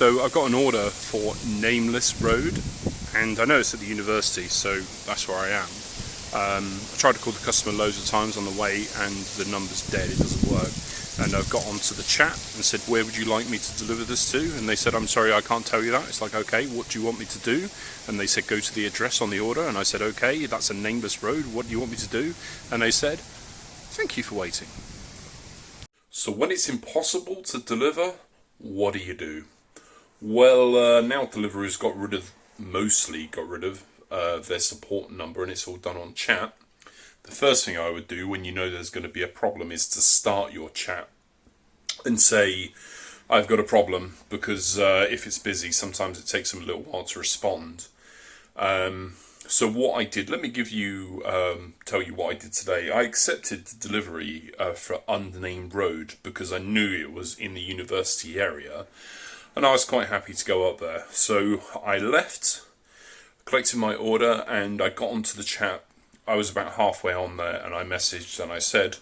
So I've got an order for Nameless Road, and I know it's at the university, so that's where I am. I tried to call the customer loads of times on the way, and the number's dead, it doesn't work. And I've got onto the chat and said, where would you like me to deliver this to? And they said, I'm sorry, I can't tell you that. It's like, okay, what do you want me to do? And they said, go to the address on the order. And I said, okay, that's a Nameless Road, what do you want me to do? And they said, thank you for waiting. So when it's impossible to deliver, what do? Well, now Deliveroo's mostly got rid of their support number, and it's all done on chat. The first thing I would do when you know there's going to be a problem is to start your chat and say, I've got a problem, because if it's busy, sometimes it takes them a little while to respond. So what I did, let me tell you what I did today. I accepted delivery for Unnamed Road because I knew it was in the university area, and I was quite happy to go up there. So I left, collected my order, and I got onto the chat. I was about halfway on there, and I messaged and I said,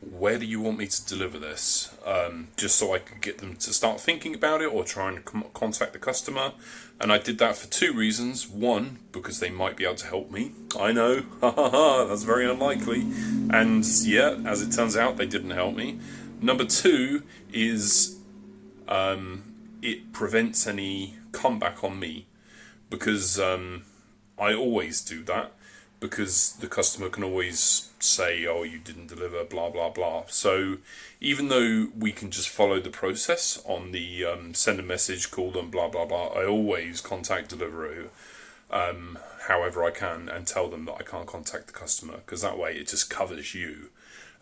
where do you want me to deliver this? Just so I could get them to start thinking about it or try and contact the customer. And I did that for two reasons. One, because they might be able to help me. I know, that's very unlikely. And yeah, as it turns out, they didn't help me. Number two is it prevents any comeback on me, because I always do that, because the customer can always say, oh, you didn't deliver, blah, blah, blah. So even though we can just follow the process on the send a message, call them, blah, blah, blah, I always contact Deliveroo however I can and tell them that I can't contact the customer, because that way it just covers you.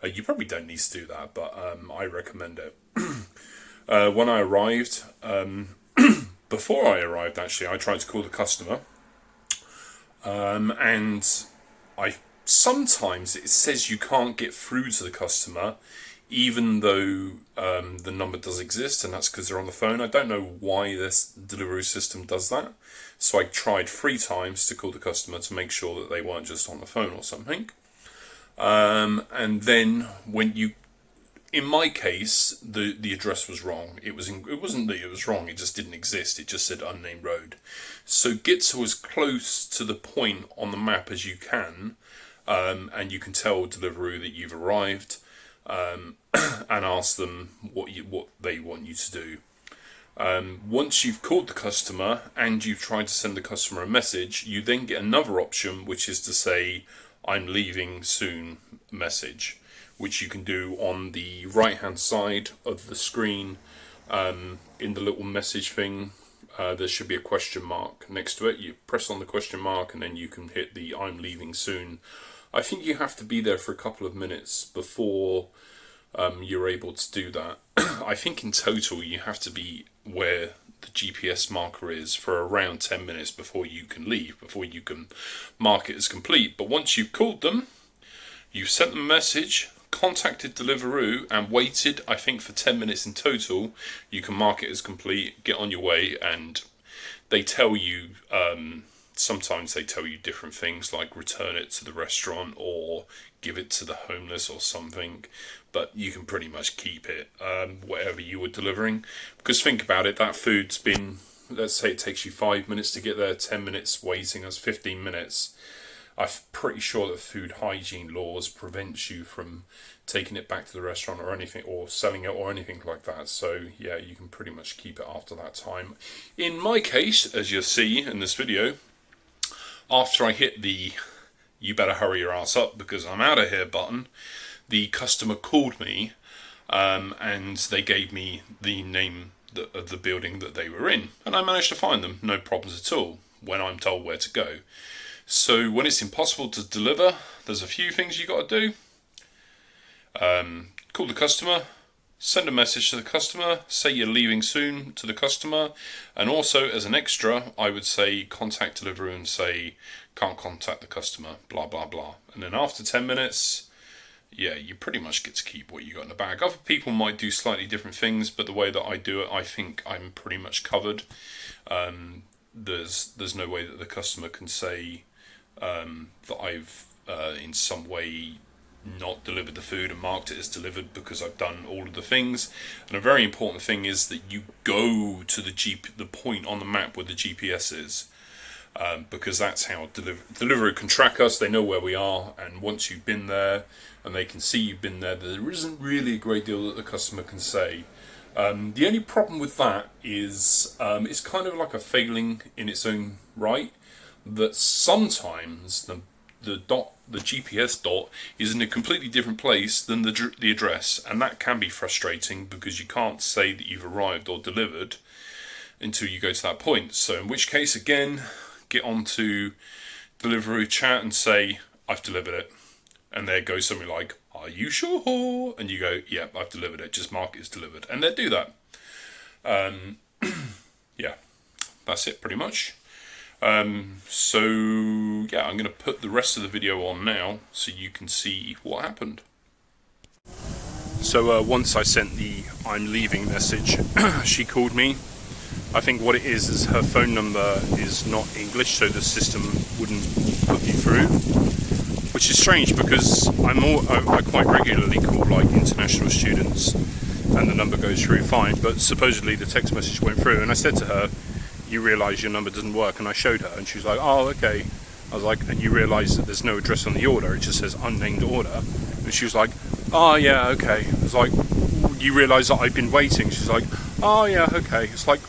You probably don't need to do that, but I recommend it. When I arrived, before I arrived actually, I tried to call the customer, and sometimes it says you can't get through to the customer even though the number does exist, and that's because they're on the phone. I don't know why this Deliveroo system does that, so I tried 3 times to call the customer to make sure that they weren't just on the phone or something. And then in my case, the address was wrong. It wasn't that it was wrong, it just didn't exist. It just said Unnamed Road. So get to as close to the point on the map as you can, and you can tell Deliveroo that you've arrived, and ask them what they want you to do. Once you've called the customer and you've tried to send the customer a message, you then get another option, which is to say, I'm leaving soon message, which you can do on the right hand side of the screen. In the little message thing, there should be a question mark next to it. You press on the question mark and then you can hit the I'm leaving soon. I think you have to be there for a couple of minutes before you're able to do that. I think in total you have to be where the GPS marker is for around 10 minutes before you can leave, before you can mark it as complete. But once you've called them, you've sent them a message, contacted Deliveroo, and waited, I think, for 10 minutes in total, you can mark it as complete, get on your way. And they tell you, sometimes they tell you different things, like return it to the restaurant or give it to the homeless or something, but you can pretty much keep it, whatever you were delivering. Because think about it, that food's been, let's say it takes you 5 minutes to get there, 10 minutes waiting, that's 15 minutes. I'm pretty sure that food hygiene laws prevents you from taking it back to the restaurant or anything, or selling it or anything like that. So yeah, you can pretty much keep it after that time. In my case, as you'll see in this video, after I hit the you better hurry your ass up because I'm out of here button, the customer called me, and they gave me the name of the building that they were in, and I managed to find them, no problems at all, when I'm told where to go. So when it's impossible to deliver, there's a few things you got to do. Call the customer, send a message to the customer, say you're leaving soon to the customer, and also as an extra, I would say contact Deliveroo and say can't contact the customer, blah blah blah. And then after 10 minutes, yeah, you pretty much get to keep what you got in the bag. Other people might do slightly different things, but the way that I do it, I think I'm pretty much covered. There's no way that the customer can say that I've in some way not delivered the food and marked it as delivered because I've done all of the things. And a very important thing is that you go to the point on the map where the GPS is, because that's how Deliveroo can track us. They know where we are, and once you've been there and they can see you've been there, there isn't really a great deal that the customer can say. The only problem with that is it's kind of like a failing in its own right, that sometimes the GPS dot is in a completely different place than the address, and that can be frustrating because you can't say that you've arrived or delivered until you go to that point. So in which case, again, get onto Deliveroo chat and say, I've delivered it. And there goes something like, are you sure? And you go, yeah, I've delivered it, just mark it as delivered. And they'll do that. Yeah, that's it pretty much. So yeah, I'm going to put the rest of the video on now so you can see what happened. So once I sent the I'm leaving message, she called me. I think what it is her phone number is not English, so the system wouldn't put me through, which is strange because I quite regularly call like international students and the number goes through fine, but supposedly the text message went through, and I said to her, you realise your number doesn't work? And I showed her, and she was like, oh, okay. I was like, and you realise that there's no address on the order, it just says unnamed order? And she was like, oh yeah, okay. I was like, you realise that I've been waiting? She's like, oh yeah, okay. It's like,